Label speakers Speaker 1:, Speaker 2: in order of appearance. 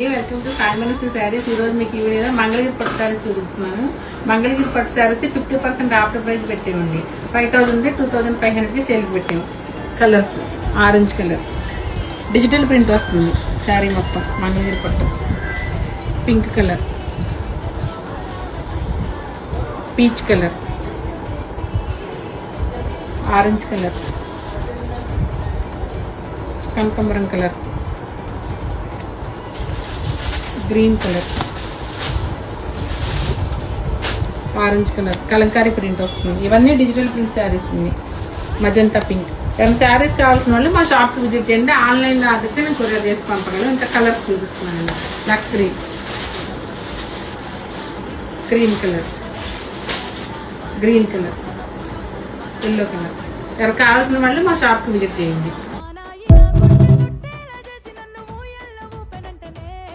Speaker 1: Welcome to సాయిమనసు saris. ఈ రోజు మీకు ఈ వీడియోలో మంగళగిరి పట్టు శారీస్ చూపిస్తున్నాను. మంగళగిరి పట్టు శారీస్ 50% ఆఫ్టర్ ప్రైస్ పెట్టేవండి. 5000 ఉంది, 2500కి సేల్కి పెట్టాము. Colours orange colour digital print వస్తుంది శారీ మొత్తం. మంగళగిరి పట్టు pink colour, peach colour, orange colour, కనకాంబరం colour, green colour, orange colour, Kalamkari print వస్తుంది. ఇవన్నీ డిజిటల్ ప్రింట్ శారీస్ ఉన్నాయి. Magenta pink. ఏమైనా శారీస్ కావాల్సిన వాళ్ళు మా షాప్కి విజిట్ చేయండి. ఆన్లైన్లో ఆర్డర్ చేసి నేను కొరియర్ చేసి పంపగలను. ఇంకా కలర్స్ చూపిస్తున్నాను. లక్స్ green, cream colour, green colour, yellow colour. ఎవరు కావాల్సిన వాళ్ళు మా షాప్కి విజిట్ చేయండి.